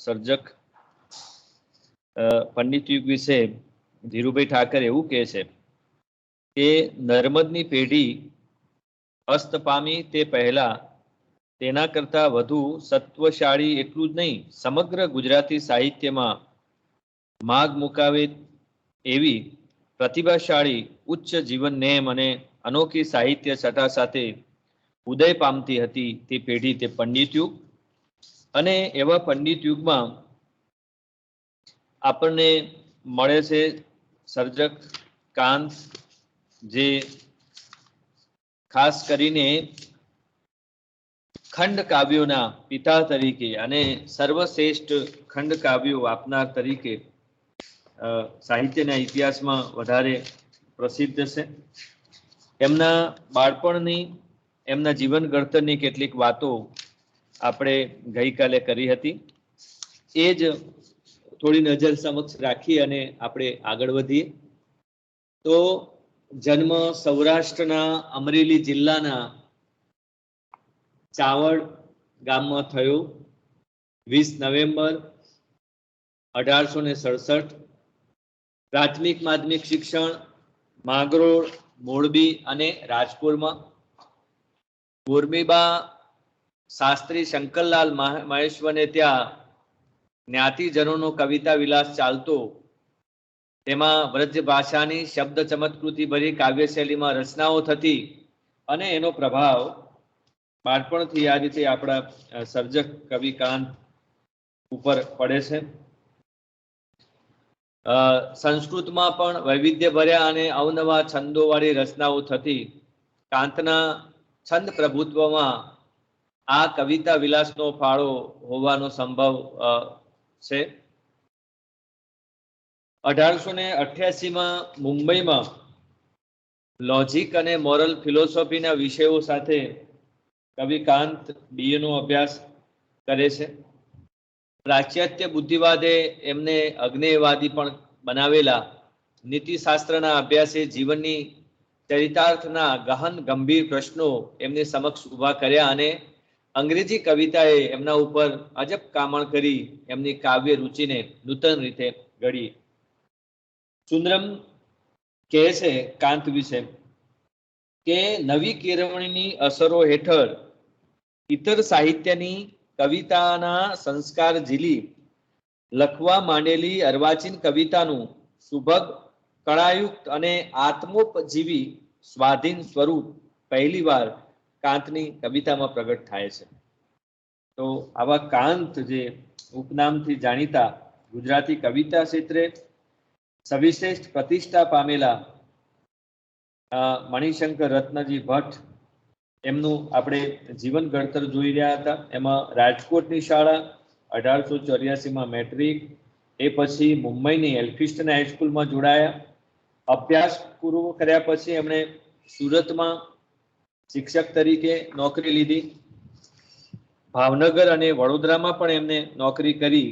સર્જક પંડિત યુગ વિશે ધીરુભાઈ ઠાકર એવું કહે છે કે નર્મદની પેઢી અસ્ત પામી તે પહેલા તેના કરતા વધુ સત્વશાળી એટલું જ નહીં, સમગ્ર ગુજરાતી સાહિત્યમાં માગ મુકાવે એવી પ્રતિભાશાળી ઉચ્ચ જીવન નેમ અને અનોખી સાહિત્ય છટા સાથે ઉદય પામતી હતી તે પેઢી, તે પંડિત યુગ. અને એવા પંડિત યુગમાં આપણને મળે છે સર્જક કાંત, જે ખાસ કરીને ખંડ કાવ્યોના પિતા તરીકે અને સર્વશ્રેષ્ઠ ખંડ કાવ્યો આપનાર તરીકે સાહિત્યના ઇતિહાસમાં વધારે પ્રસિદ્ધ છે. એમના બાળપણની, એમના જીવન ઘડતરની કેટલીક વાતો આપણે ગઈકાલે કરી હતી. એ જ થોડી નજર સમક્ષ રાખી અને આપણે આગળ વધીએ. તો જન્મ સૌરાષ્ટ્રના અમરેલી જિલ્લાના ચાવડ ગામમાં થયો 20 નવેમ્બર 1867. પ્રાથમિક માધ્યમિક શિક્ષણ માંગરોળ, મોરબી અને રાજપુરમાં. ગોરમીબા શાસ્ત્રી શંકરલાલ મહેશ્વરને ત્યાં જ્ઞાતિજનોનો કવિતા વિલાસ ચાલતો. તેમાં વ્રજ ભાષાની શબ્દ ચમત્કૃતિ ભરી કાવ્યશૈલીમાં રચનાઓ થતી અને એનો પ્રભાવ બાળપણથી આ રીતે આપણા સર્જક કવિ કાંત ઉપર પડે છે. સંસ્કૃતમાં પણ વૈવિધ્ય ભર્યા અને અવનવા છંદોવાળી રચનાઓ થતી. કાંતના છંદ પ્રભુત્વમાં આ કવિતા વિલાસનો ફાળો હોવાનો સંભવ છે. 1888માં મુંબઈમાં લોજિક અને મોરલ ફિલોસોફીના વિષયો સાથે કવિ કાંત BA નો અભ્યાસ કરે છે. પાશ્ચાત્ય બુદ્ધિવાદે એમને અગ્નેયવાદી પણ બનાવેલા. નીતિશાસ્ત્રના અભ્યાસે જીવનની ચરિતાર્થના ગહન ગંભીર પ્રશ્નો એમની સમક્ષ ઊભા કર્યા અને અંગ્રેજી કવિતાએ એમના ઉપર અજબ કામણ કરી એમની કાવ્ય રુચિને નૂતન રીતે ઘડી. સુંદરમ કહે છે કાંત વિશે કે નવી કેળવણીની અસરો હેઠળ ઇતર સાહિત્યની કવિતાના સંસ્કાર ઝીલી લખવા માંડેલી અર્વાચીન કવિતાનું સુભગ, કળાયુક્ત અને આત્મોપજીવી સ્વાધીન સ્વરૂપ પહેલીવાર કાંતની કવિતામાં પ્રગટ થાય છે. તો આવા કાંત, જે ઉપનામથી જાણીતા, ગુજરાતી કવિતા ક્ષેત્રે સવિશ્રેષ્ઠ પ્રતિષ્ઠા પામેલા મણિશંકર રત્નજી ભટ્ટ, એમનું આપણે જીવન ઘડતર જોઈ રહ્યા હતા. એમાં રાજકોટની શાળા 1884માં મેટ્રિક, એ પછી મુંબઈની એલ્ફિસ્ટન હાઈસ્કૂલમાં જોડાયા. અભ્યાસ પૂરો કર્યા પછી એમણે સુરતમાં શિક્ષક તરીકે નોકરી લીધી. ભાવનગર અને વડોદરામાં પણ એમને નોકરી કરી.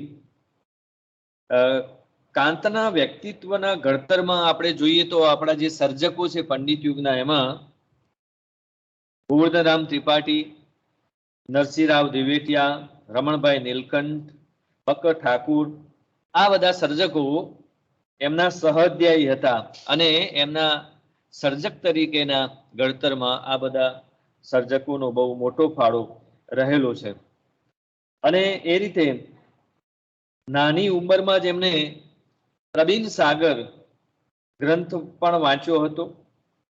કાંતના વ્યક્તિત્વના ઘડતરમાં આપણે જોઈએ તો આપણા જે સર્જકો છે પંડિત યુગના, એમાં ગોવર્ધનરામ ત્રિપાઠી, નરસિંહરાવ દેવેટિયા, રમણભાઈ નીલકંઠ, બકર ઠાકુર, આ બધા સર્જકો એમના સહઅધ્યાયી હતા અને એમના સર્જક તરીકેના ઘડતરમાં આ બધા સર્જકોનો બહુ મોટો ફાળો રહેલો છે. અને એ રીતે નાની ઉંમરમાં જ એમને પ્રબીન સાગર ગ્રંથ પણ વાંચ્યો હતો.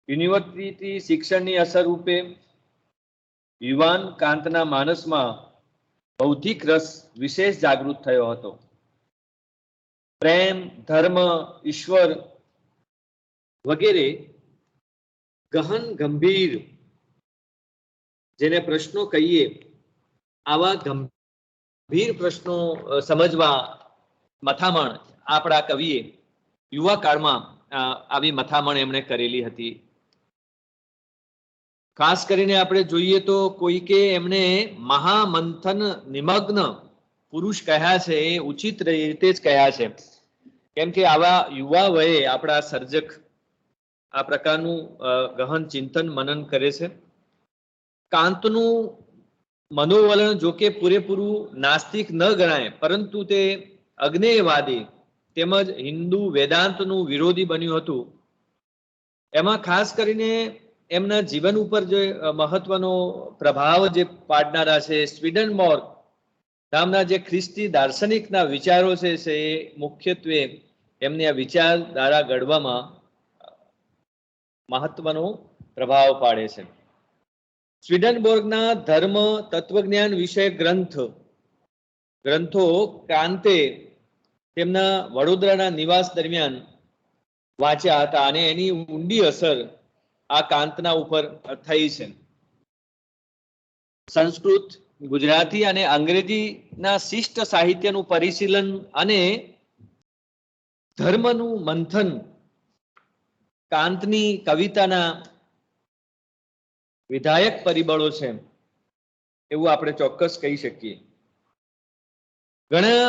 યુનિવર્સિટી શિક્ષણની અસર રૂપે યુવાન કાંતના માનસમાં બૌદ્ધિક રસ વિશેષ જાગૃત થયો હતો. પ્રેમ, ધર્મ, ઈશ્વર વગેરે ગહન ગંભીર, જેને પ્રશ્નો કહીએ, આવા ગંભીર પ્રશ્નો સમજવા મથામણ આપણા કવિએ યુવા કાળમાં આવી મથામણ એમણે કરેલી હતી. ખાસ કરીને આપણે જોઈએ તો કોઈકે એમને મહામંથન નિમગ્ન પુરુષ કહ્યા છે, એ ઉચિત રીતે જ કહ્યા છે. કેમ કે આવા યુવા વયે આપણા સર્જક આ પ્રકારનું ગહન ચિંતન મનન કરે છે. કાંતનું મનોવલણ જો કે પૂરેપૂરું નાસ્તિક ન ગણાય, પરંતુ તે અજ્ઞેયવાદી તેમજ હિન્દુ વેદાંતનું વિરોધી બન્યું હતું. એમાં ખાસ કરીને એમના જીવન ઉપર જે મહત્વનો પ્રભાવ જે પાડનારા છે સ્વીડનબોર્ગ નામના જે ખ્રિસ્તી દાર્શનિકના વિચારો છે એ મુખ્યત્વે એમની આ વિચારધારા ઘડવામાં મહત્વનો પ્રભાવ પાડે છે. સ્વીડનબોર્ગના ધર્મ તત્વજ્ઞાન વિષયક ગ્રંથો કાંતે તેમના વડોદરાના નિવાસ દરમિયાન વાંચ્યા હતા અને એની ઊંડી અસર આ કાંતના ઉપર થઈ છે. સંસ્કૃત, ગુજરાતી અને અંગ્રેજીના શિષ્ટ સાહિત્યનું પરિશીલન અને ધર્મનું મંથન કાંતની કવિતાના વિધાયક પરિબળો છે એવું આપણે ચોક્કસ કહી શકીએ. ઘણા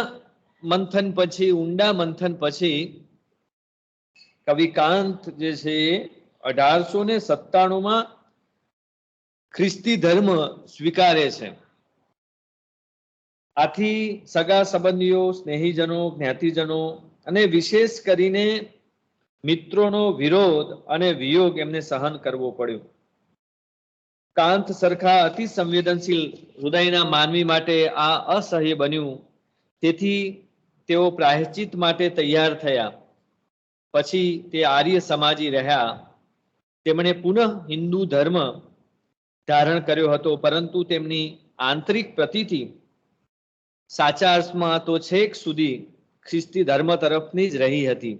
મંથન પછી, ઊંડા મંથન પછી કવિ કાંત જે છે 1897માં ખ્રિસ્તી ધર્મ સ્વીકારે છે. આથી સગા સંબંધીઓ, સ્નેહીજનો, જ્ઞાતિજનો અને વિશેષ કરીને મિત્રોનો વિરોધ અને વિયોગ એમને સહન કરવો પડ્યો. કાંત સરખા અતિ સંવેદનશીલ હૃદયના માનવી માટે આ અસહ્ય બન્યું. તેથી તેઓ પ્રાયશ્ચિત માટે તૈયાર થયા. પછી તે આર્ય સમાજી રહ્યા. તેમણે પુનઃ હિન્દુ ધર્મ ધારણ કર્યો હતો, પરંતુ તેમની આંતરિક પ્રતીતિ સાચા અર્થમાં તો છેક સુધી ખ્રિસ્તી ધર્મ તરફની જ રહી હતી.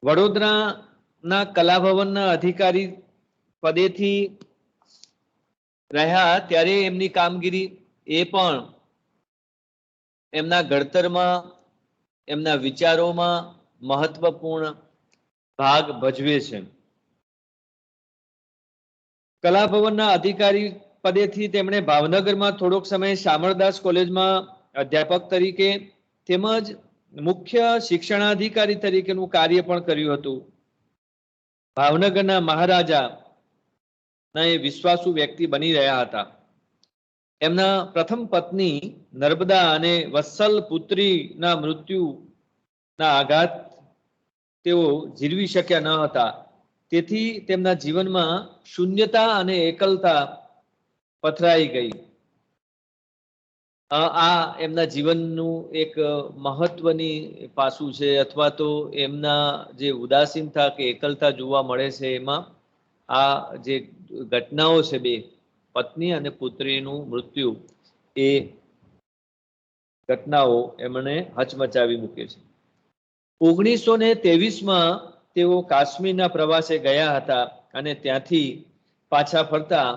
વડોદરાના કલાભવનના અધિકારી પદેથી રહ્યા ત્યારે એમની કામગીરી એ પણ એમના ઘડતરમાં, એમના વિચારોમાં મહત્વપૂર્ણ ભાગ ભજવે છે. કલાભવનના અધિકારી પદેથી તેમણે ભાવનગરમાં થોડોક સમય શામળદાસ કોલેજમાં અધ્યાપક તરીકે તેમજ મુખ્ય શિક્ષણાધિકારી તરીકેનું કાર્ય પણ કર્યું હતું. ભાવનગરના મહારાજા એ વિશ્વાસુ વ્યક્તિ બની રહ્યા હતા. એમના પ્રથમ પત્ની નર્મદા અને વત્સલ પુત્રીના મૃત્યુના આઘાત તેઓ જીરવી શક્યા ન હતા. તેથી તેમના જીવનમાં શૂન્યતા અને એકલતા પથરાઈ ગઈ. આ એમના જીવનનું એક મહત્વની પાસું છે, અથવા તો એમના જે ઉદાસીનતા કે એકલતા જોવા મળે છે એમાં આ જે ઘટનાઓ છે, બે પત્ની અને પુત્રીનું મૃત્યુ, એ ઘટનાઓ એમણે હચમચાવી મૂકે છે. 1923માં તેઓ કાશ્મીરના પ્રવાસે ગયા હતા અને ત્યાંથી પાછા ફરતા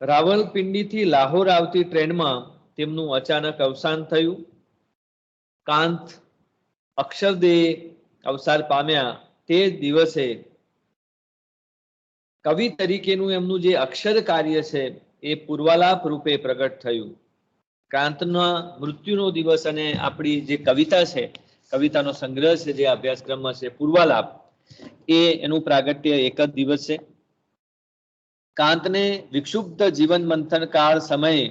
રાવલપિંડીથી લાહોર આવતી ટ્રેનમાં તેમનું અચાનક અવસાન થયું. કાંત અક્ષરદેહ અવસાન પામ્યા તે દિવસે કવિ તરીકેનું એમનું જે અક્ષર કાર્ય છે એ પૂર્વાલાપ રૂપે પ્રગટ થયું. કાંતના મૃત્યુનો દિવસ અને આપણી જે કવિતા છે, કવિતાનો સંગ્રહ છે જે અભ્યાસક્રમમાં છે પૂર્વાલાપ, એ એનું પ્રાગટ્ય એક જ દિવસ છે. કાંતને વિક્ષુબ્ધ જીવન મંથન કાળ સમયે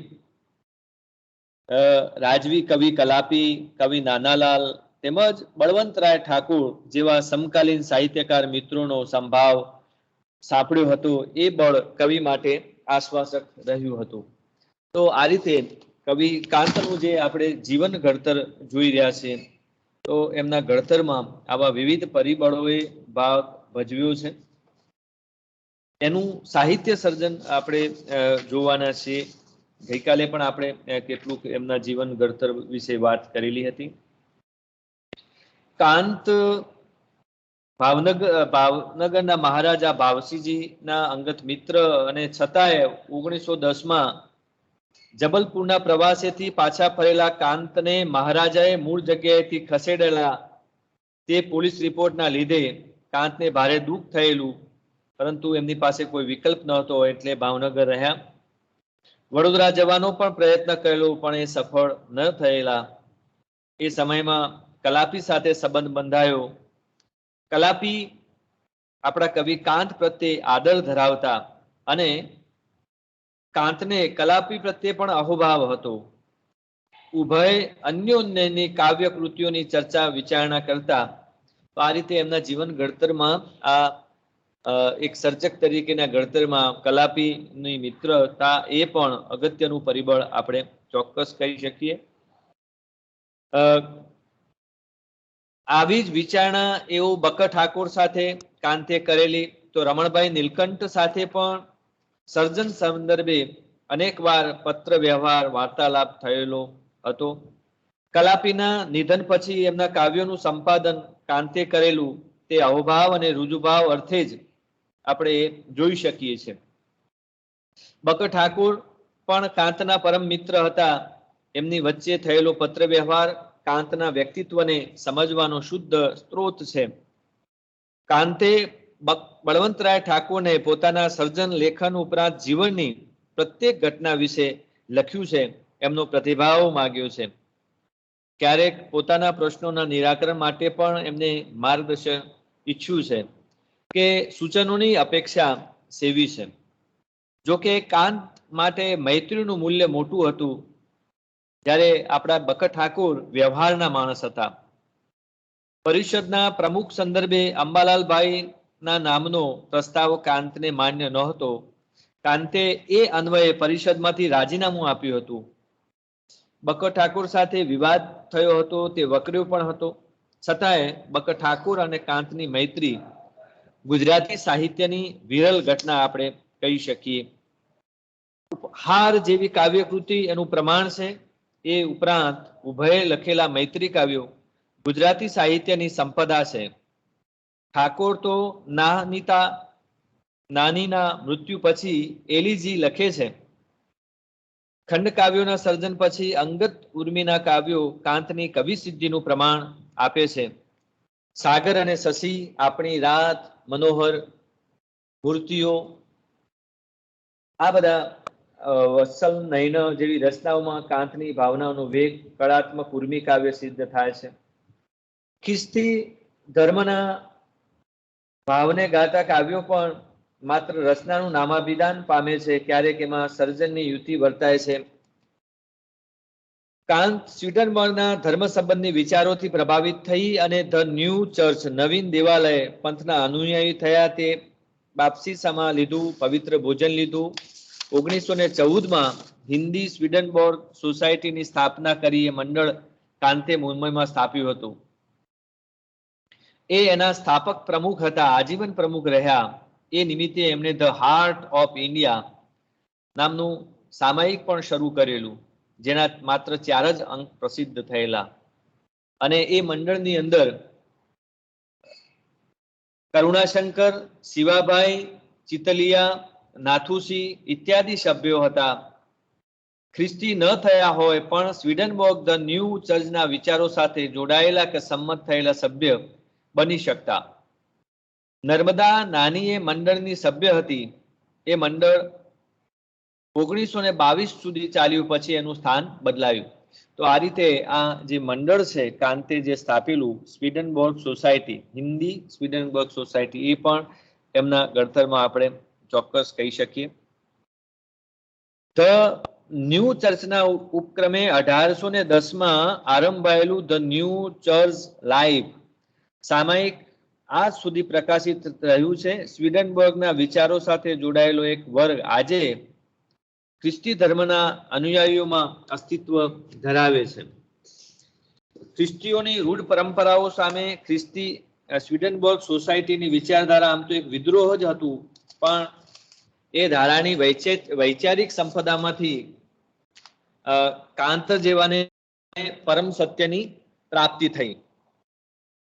રાજવી કવિ કલાપી, કવિ નાનાલાલ તેમજ બળવંતરાય ઠાકુર જેવા સમકાલીન સાહિત્યકાર મિત્રોનો સંભાવ સાંપડ્યો હતો. એ બળ કવિ માટે આશ્વાસક રહ્યું હતું. તો આ રીતે કવિ કાંતનું જે આપણે જીવન ઘડતર જોઈ રહ્યા છીએ, તો એમના ઘડતરમાં આવા વિવિધ પરિબળોએ ભાગ ભજવ્યો છે. એનું સાહિત્ય સર્જન આપણે જોવાના છીએ. ગઈકાલે પણ આપણે કેટલુંક એમના જીવન ઘડતર વિશે વાત કરેલી હતી. કાંત ભાવનગરના મહારાજા ભાવસિંહજીના અંગત મિત્ર અને છતાંય 1910માં જબલપુરના પ્રવાસેથી પાછા ફરેલા કાંતને મહારાજાએ મૂળ જગ્યાએથી ખસેડેલા તે પોલીસ રિપોર્ટના લીધે કાંતને ભારે દુઃખ થયેલું, પરંતુ એમની પાસે કોઈ વિકલ્પ નહોતો એટલે ભાવનગર રહ્યા. વડોદરા જવાનો પણ પ્રયત્ન કરેલો, પણ એ સફળ ન થયેલા. એ સમયમાં કલાપી સાથે સંબંધ બંધાયો. કલાપી આપણા કવિ કાંત પ્રત્યે આદર ધરાવતા અને કાંતને કલાપી પ્રત્યે પણ અહોભાવ હતો. ઉભય અન્યોન્યની કાવ્ય કૃતિઓની ચર્ચા વિચારણા કરતા આ રીતે એમના જીવન ઘડતરમાં આ એક સર્જક તરીકેના ઘડતરમાં કલાપીની મિત્રતા એ પણ અગત્યનું પરિબળ આપણે ચોક્કસ કહી શકીએ. આવી જ વિચારણા એવું બકર ઠાકોર સાથે કાંતે કરેલી, તો રમણભાઈ નીલકંઠ સાથે પણ સર્જન સંદર્ભે અનેકવાર પત્ર વ્યવહાર વાર્તાલાપ થયેલો હતો. કલાપીના નિધન પછી એમના કાવ્યોનું સંપાદન કાંતે કરેલું તે અહોભાવ અને રુજુભાવ અર્થે જ આપણે જોઈ શકીએ છીએ. બકર ઠાકોર પણ કાંતના પરમ મિત્ર હતા. એમની વચ્ચે થયેલો પત્ર વ્યવહાર કાંતના વ્યક્તિત્વને સમજવાનો શુદ્ધ સ્ત્રોત છે. કાંતે બળવંતરાય ઠાકોરને પોતાના સર્જન લેખન ઉપરાંત જીવનની પ્રત્યેક ઘટના વિશે લખ્યું છે, એમનો પ્રતિભાવ માગ્યો છે. ક્યારેક પોતાના પ્રશ્નોના નિરાકરણ માટે પણ એમને માર્ગદર્શન ઈચ્છ્યું છે કે સૂચનોની અપેક્ષા સેવી છે. જોકે કાંત માટે મૈત્રીનું મૂલ્ય મોટું હતું, જ્યારે આપણા બકર ઠાકોર વ્યવહારના માણસ હતા. પરિષદના પ્રમુખ સંદર્ભે અંબાલાલભાઈના નામનો પ્રસ્તાવ કાંતને માન્ય નહોતો. કાંતે એ અન્વયે પરિષદમાંથી રાજીનામું આપ્યું હતું. બકર ઠાકોર સાથે વિવાદ થયો હતો, તે વકર્યો પણ હતો. છતાંય બકર ઠાકોર અને કાંતની મૈત્રી ગુજરાતી સાહિત્યની વિરલ ઘટના આપણે કહી શકીએ. હાર જેવી કાવ્યકૃતિ એનું પ્રમાણ છે. એ ઉપરાંત ઉભયે લખેલા મૈત્રી કાવ્યો ગુજરાતી સાહિત્યની સંપદા છે. ઠાકોર તો નાનીના મૃત્યુ પછી એલીજી લખે છે. ખંડ કાવ્યોના સર્જન પછી અંગત ઉર્મિના કાવ્યો કાંતની કવિ સિદ્ધિનું પ્રમાણ આપે છે. સાગર અને શશી, આપણી રાત, મનોહર, મૂર્તિઓ, આ બધા વત્સલ નયન જેવી રચનાઓમાં કાંતની ભાવનાનો વેગ કળાત્મક ઉર્મી કાવ્ય સિદ્ધ થાય છે. ખ્રિસ્તી ધર્મના ભાવને ગાતા કાવ્યો પણ માત્ર રચનાનું નામાભિધાન પામે છે, ક્યારેક એમાં સર્જનની યુતિ વર્તાય છે. કાંત સ્વીડનબર્ગના ધર્મ સંબંધી વિચારોથી પ્રભાવિત થઈ અને ધ ન્યૂ ચર્ચ નવીન દેવાલય પંથના અનુયાયી થયા. તે બાપ્તિસ્મા લીધું, પવિત્ર ભોજન લીધું. 1914માં હિન્દી સ્વીડનબોર્ગ સોસાયટીની સ્થાપના કરી. એ મંડળ કાંતે મુંબઈમાં સ્થાપ્યું હતું. એ એના સ્થાપક પ્રમુખ હતા, આજીવન પ્રમુખ રહ્યા. એ નિમિત્તે એમણે ધ હાર્ટ ઓફ ઇન્ડિયા નામનું સામાયિક પણ શરૂ કરેલું, જેના માત્ર 4 જ અંક પ્રસિદ્ધ થયેલા. અને એ મંડળની અંદર કરુણાશંકર, શિવાભાઈ, ચિતલિયા, નાથુસી ઇત્યાદિ સભ્યો હતા. ખ્રિસ્તી ન થયા હોય પણ સ્વીડનબોર્ગ ધ ન્યૂ ચર્ચના વિચારો સાથે જોડાયેલા કે સંમત થયેલા સભ્ય બની શકતા. નર્મદા નાની એ મંડળની સભ્ય હતી. એ મંડળ 1922 સુધી ચાલ્યું, પછી એનું સ્થાન બદલાયું. તો આ રીતે આ જે મંડળ છે કાંતે જે સ્થાપેલું સ્વીડનબોર્ગ સોસાયટી, હિન્દી સ્વીડનબોર્ગ સોસાયટી, એ પણ એમના ઘડતરમાં આપણે ચોક્કસ કહી શકીએ. ધ ન્યૂ ચર્ચના ઉપક્રમે 1810માં આરંભાયેલું ધ ન્યૂ ચર્ચ લાઈવ સામાયિક આજ સુધી પ્રકાશિત રહ્યું છે. સ્વીડનબર્ગના વિચારો સાથે જોડાયેલો એક વર્ગ આજે ખ્રિસ્તી ધર્મના અનુયાયીઓમાં અસ્તિત્વ ધરાવે છે. ખ્રિસ્તીઓની રૂઢ પરંપરાઓ સામે સ્વીડનબર્ગ સોસાયટીની વિચારધારા આમ તો એક વિદ્રોહ જ હતું, પણ એ ધારાની વૈચારિક સંપદામાંથી કાંત જેવાને પરમ સત્યની પ્રાપ્તિ થઈ.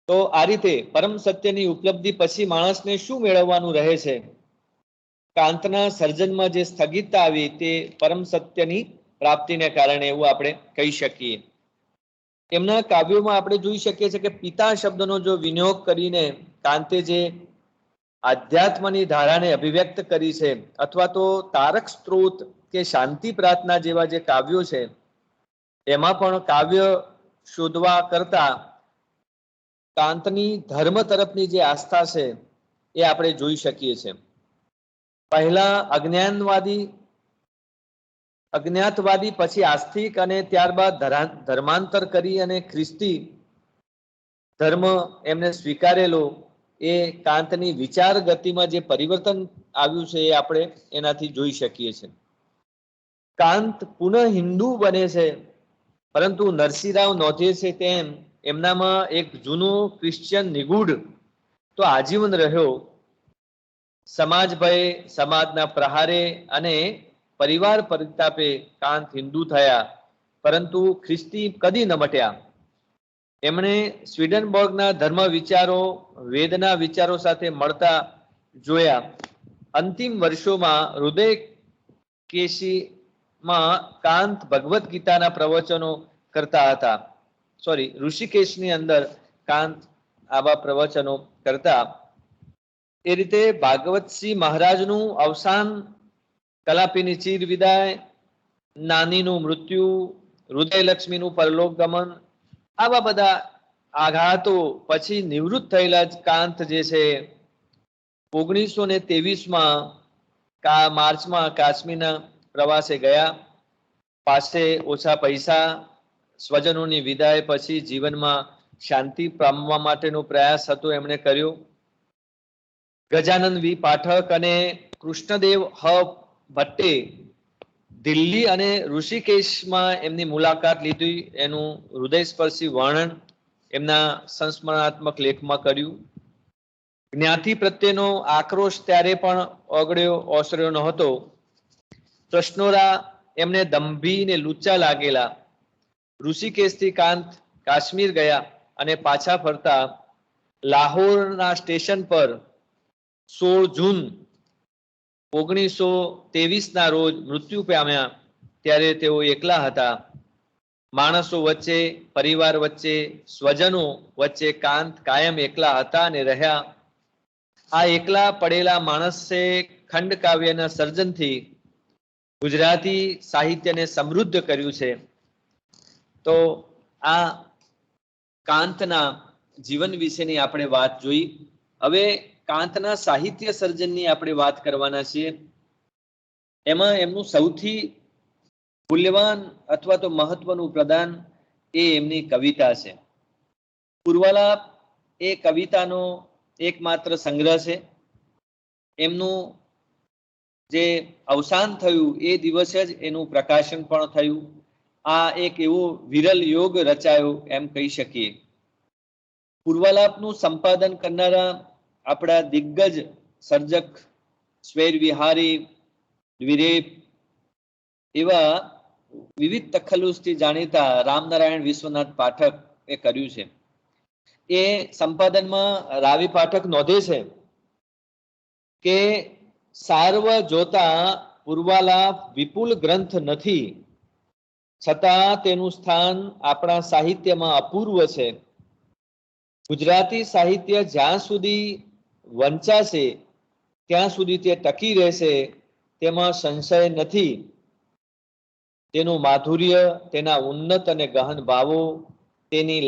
તો આ રીતે પરમ સત્યની ઉપલબ્ધિ પછી માણસને શું મેળવવાનું રહે છે? કાંતના સર્જનમાં જે સ્થગિતતા આવી તે પરમ સત્યની પ્રાપ્તિને કારણે એવું આપણે કહી શકીએ. એમના કાવ્યોમાં આપણે જોઈ શકીએ છીએ કે પિતા શબ્દનો જો વિનિયોગ કરીને કાંતે જે આધ્યાત્મની ધારાને અભિવ્યક્ત કરી છે, અથવા તો તારક સ્ત્રોત કે શાંતિ પ્રાર્થના જેવા જે કાવ્યો છે, એમાં પણ કાવ્ય શોધવા કરતા કાંતની ધર્મ તરફની જે આસ્થા છે એ આપણે જોઈ શકીએ છીએ. પહેલા અજ્ઞાનવાદી અજ્ઞાતવાદી પછી આસ્તિક અને ત્યારબાદ ધર્માંતર કરી અને ખ્રિસ્તી ધર્મ એમને સ્વીકારેલો એ કાંતની વિચાર ગતિમાં જે પરિવર્તન આવ્યું છે એ આપણે એનાથી જોઈ શકીએ છીએ. કાંત પુનઃ હિન્દુ બને છે, પરંતુ નરસિંહરાવ નોંધે છે તેમ એમનામાં એક જૂનો ક્રિશ્ચિયન નિગૂઢ તો આજીવન રહ્યો. સમાજ ભય, સમાજના પ્રહારે અને પરિવાર પરિતાપે કાંત હિન્દુ થયા, પરંતુ ખ્રિસ્તી કદી ન મટ્યા. એમણે સ્વીડનબર્ગના ધર્મ વિચારો વેદના વિચારો સાથે મળતા જોયા. અંતિમ વર્ષોમાં હૃદય કેશીમાં કાંત ભગવદ્ ગીતાના પ્રવચનો કરતા હતા. ઋષિકેશની અંદર કાંત આવા પ્રવચનો કરતા. એ રીતે ભાગવતસિંહ મહારાજનું અવસાન, કલાપીની ચીર વિદાય, નાનીનું મૃત્યુ, હૃદયલક્ષ્મીનું પરલોક ગમન, આવા બધા આઘાતો પછી નિવૃત્ત થયેલા જ કાંત જે છે 1923માં માર્ચમાં કાશ્મીરના પ્રવાસે ગયા. પાસે ઓછા પૈસા, સ્વજનોની વિદાય પછી જીવનમાં શાંતિ પામવા માટેનો પ્રયાસ હતો એમણે કર્યો. ગજાનંદ વી પાઠક અને કૃષ્ણદેવ હ ભટ્ટે દિલ્હી અને ઋષિકેશમાં એમની મુલાકાત લીધી. એનું હૃદયસ્પર્શી વર્ણન એમના સંસ્મરણાત્મક લેખમાં કર્યું. જ્ઞાતિ પ્રત્યેનો આક્રોશ ત્યારે પણ ઓસર્યો નહોતો. પ્રશ્નોરા એમને દંભી ને લુચ્ચા લાગેલા. ઋષિકેશથી કાંત કાશ્મીર ગયા અને પાછા ફરતા લાહોરના સ્ટેશન પર 16 જૂન 1923ના રોજ મૃત્યુ પામ્યા. ત્યારે તેઓ એકલા હતા. માણસો વચ્ચે, પરિવાર વચ્ચે, સ્વજનો વચ્ચે કાંત કાયમ એકલા હતા અને રહ્યા. આ એકલા પડેલા માણસે ખંડ કાવ્યના સર્જનથી ગુજરાતી સાહિત્યને સમૃદ્ધ કર્યું છે. તો આ કાંતના જીવન વિશેની આપણે વાત જોઈ. હવે કાંતના સાહિત્ય સર્જનની આપણે વાત કરવાના છીએ. એમાં એમનું સૌથી મૂલ્યવાન અથવા તો મહત્વનું પ્રદાન એ એમની કવિતા છે. પૂર્વાલાપ એ કવિતાનો એકમાત્ર સંગ્રહ છે. એમનું જે અવસાન થયું એ દિવસે જ એનું પ્રકાશન પણ થયું. આ એક એવો વિરલ યોગ રચાયો એમ કહી શકીએ. પૂર્વાલાપનું સંપાદન કરનારા આપણા દિગ્ગજ સર્જક સ્વૈર વિહારી, દ્વિરેફ એવા વિવિધ તખલ્લુસથી જાણીતા રામનારાયણ વિશ્વનાથ પાઠક એ કર્યું છે. એ સંપાદનમાં રાવી પાઠક નોંધે છે કે સાર્વ જોતા પૂર્વાલાપ વિપુલ ગ્રંથ નથી, છતાં તેનું સ્થાન આપણા સાહિત્યમાં અપૂર્વ છે. ગુજરાતી સાહિત્ય જ્યાં સુધી વંચાશે ત્યાં સુધી તે ટકી રહેશે તેમાં સંશય નથી. તેનું માધુર્ય, તેના ઉન્નત અને ગહન ભાવો, તેની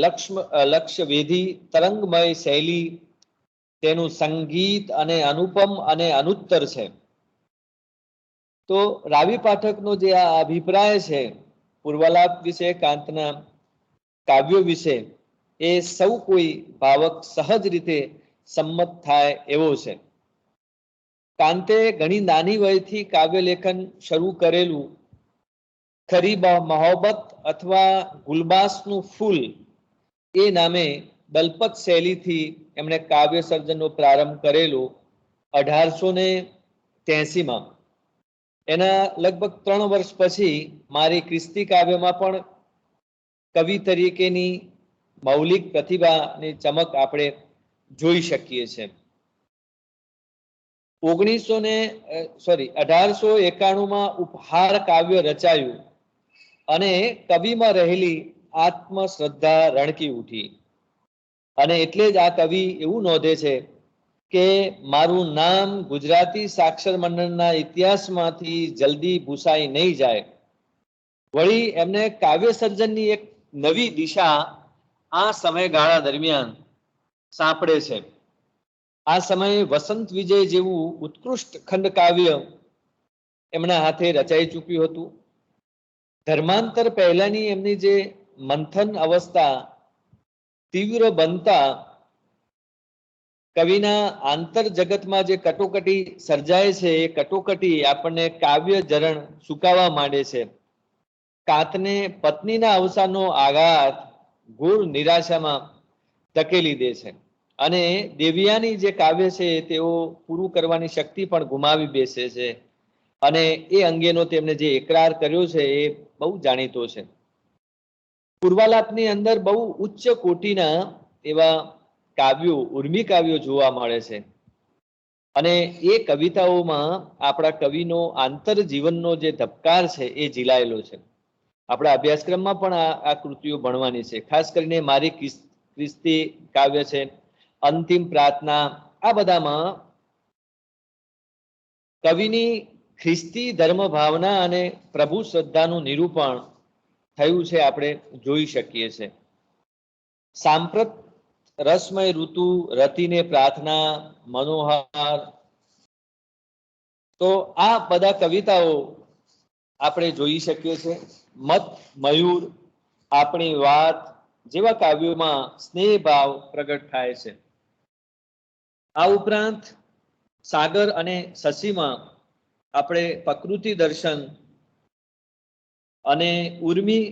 લક્ષ્યવેધી તરંગમય શૈલી, તેનું સંગીત અને અનુપમ અને અનુત્તર છે. તો રાવી પાઠકનો જે આ અભિપ્રાય છે પૂર્વાલાપ વિશે, કાંતના કાવ્યો વિશે, એ સૌ કોઈ ભાવક સહજ રીતે સંમત થાય એવો છે. કાંતે ઘણી નાની વયથી કાવ્ય લેખન શરૂ કરેલું. ખરી મહોબત અથવા ગુલબાસનું ફૂલ એ નામે દલપત શૈલીથી એમણે કાવ્ય સર્જનનો પ્રારંભ કરેલો 1883માં. એના લગભગ 3 વર્ષ પછી મારી ક્રિસ્તી કાવ્યમાં પણ કવિ તરીકેની મૌલિક પ્રતિભાની ચમક આપણે જોઈ શકીએ છીએ. 1891માં ઉપહાર કાવ્ય રચાયું અને કવિમાં રહેલી આત્મશ્રદ્ધા રણકી ઉઠી. અને એટલે જ આ કવિ એવું નોંધે છે કે મારું નામ ગુજરાતી સાક્ષર મંડળના ઇતિહાસમાંથી જલ્દી ભૂસાઈ નહીં જાય. વળી એમને કાવ્ય સર્જનની એક નવી દિશા આ સમયગાળા દરમિયાન સાંપડે છે. આ સમયે વસંત વિજય જેવું ઉત્કૃષ્ટ ખંડ કાવ્ય એમના હાથે રચાઈ ચૂક્યું હતું. ધર્માંતર પહેલાની એમની જે મંથન અવસ્થા તીવ્ર બનતા કવિના આંતર જગતમાં જે કટોકટી સર્જાય છે એ કટોકટી આપણને કાવ્ય જરણ સુકાવા માંડે છે. કાંતને પત્નીના અવસાનનો આઘાત ઘોર નિરાશામાં ધકેલી દે છે અને દેવિયાની જે કાવ્ય છે તેઓ પૂરું કરવાની શક્તિ પણ ગુમાવી બેસે છે અને એ અંગેનો તેમણે જે એકરાર કર્યો છે એ બહુ જાણીતો છે. પૂર્વાલાપની અંદર બહુ ઉચ્ચ કોટીના એવા કાવ્યો ઉર્મી કાવ્યો જોવા મળે છે અને એ કવિતાઓમાં આપણા કવિનો આંતર જીવનનો જે ધબકાર છે એ ઝીલાયેલો છે. આપણા અભ્યાસક્રમમાં પણ આ કૃતિઓ ભણવાની છે. ખાસ કરીને મારી ક્રિસ્તી કાવ્ય છે, અંતિમ પ્રાર્થના, આ બધામાં કવિની ખ્રિસ્તી ધર્મ ભાવના અને પ્રભુ શ્રદ્ધાનું નિરૂપણ થયું છે આપણે જોઈ શકીએ છીએ. સાંપ્રત રસમય ઋતુ, રતિને પ્રાર્થના, મનોહાર, તો આ બધા કવિતાઓ આપણે જોઈ શકીએ છીએ. મત મયુર, આપણી વાત જેવા કાવ્યોમાં સ્નેહ ભાવ પ્રગટ થાય છે. આ ઉપરાંત સાગર અને શશીમાં આપણે પ્રકૃતિ દર્શન અને ઉર્મી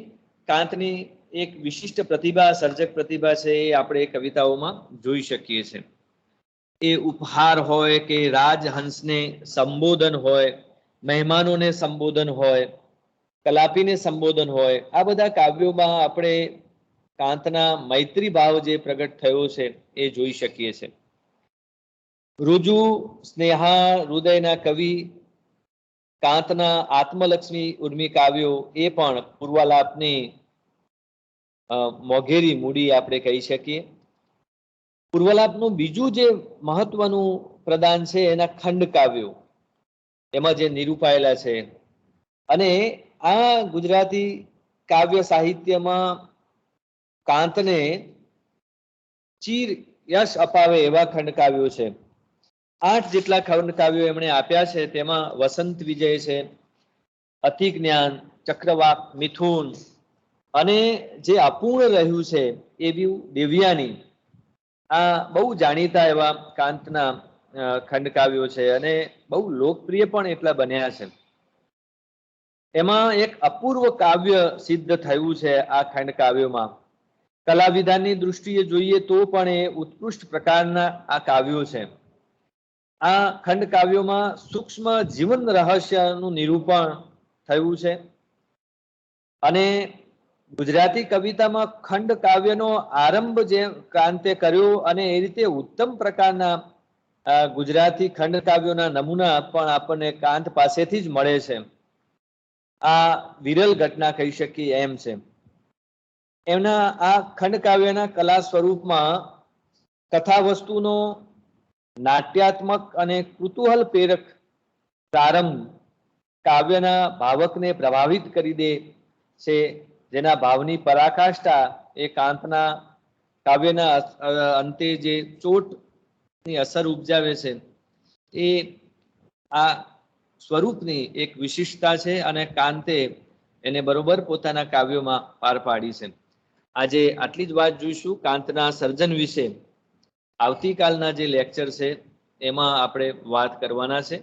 કાંતની એક વિશિષ્ટ પ્રતિભા, સર્જક પ્રતિભા છે એ આપણે કવિતાઓમાં જોઈ શકીએ છીએ. એ ઉપહાર હોય કે રાજહંસને સંબોધન હોય, મહેમાનોને સંબોધન હોય, કલાપીને સંબોધન હોય, આ બધા કાવ્યોમાં આપણે કાંતના મૈત્રી ભાવ જે પ્રગટ થયો છે એ જોઈ શકીએ છીએ. રુજુ, સ્નેહા, હૃદયના કવિ, કાંતના આત્મલક્ષ્મી ઉર્મી કાવ્યો એ પણ પૂર્વાલાપની મોઘેરી મૂડી આપણે કહી શકીએ. પૂર્વાલાપનું બીજું જે મહત્વનું પ્રદાન છે એના ખંડ કાવ્યો, એમાં જે નિરૂપાયેલા છે. અને આ ગુજરાતી કાવ્ય સાહિત્યમાં કાંતને ચીર યશ અપાવે એવા ખંડ કાવ્યો છે. 8 જેટલા ખંડ કાવ્યો એમણે આપ્યા છે. તેમાં વસંત વિજય છે, અતિ જ્ઞાન, ચક્રવાક, મિથુન અને જે અપૂર્ણ રહ્યું છે એવી દેવ્યાની, આ બહુ જાણીતા એવા કાંતના ખંડ કાવ્યો છે અને બહુ લોકપ્રિય પણ એટલા બન્યા છે. એમાં એક અપૂર્વ કાવ્ય સિદ્ધ થયું છે આ ખંડ કાવ્યોમાં. કલા વિધાનની દૃષ્ટિએ જોઈએ તો પણ એ ઉત્કૃષ્ટ પ્રકારના આ કાવ્યો છે. આ ખંડ કાવ્યોમાં સૂક્ષ્મ જીવન રહસ્યનું નિરૂપણ થયું છે અને ગુજરાતી કવિતામાં ખંડ કાવ્યનો આરંભ જે કાંતે કર્યો અને એ રીતે ઉત્તમ પ્રકારના ગુજરાતી ખંડ કાવ્યોના નમૂના પણ આપણને કાંત પાસેથી જ મળે છે. આ વિરલ ઘટના કહી શકીએ એમ છે. એમના આ ખંડ કાવ્યના કલા સ્વરૂપમાં કથા વસ્તુનો નાટ્યાત્મક અને કુતૂહલ પ્રેરક પ્રારંભ કાવ્યના ભાવકને પ્રભાવિત કરી દે છે, જેના ભાવની પરાકાષ્ઠા એ કાંતના કાવ્યના અંતે જે ચોટની અસર ઉપજાવે છે એ આ સ્વરૂપની એક વિશિષ્ટતા છે અને કાંતે એને બરોબર પોતાના કાવ્યોમાં પાર પાડી છે. આજે આટલી જ વાત જોઈશું કાંતના સર્જન વિશે. આવતીકાલના જે લેક્ચર છે એમાં આપણે વાત કરવાના છે.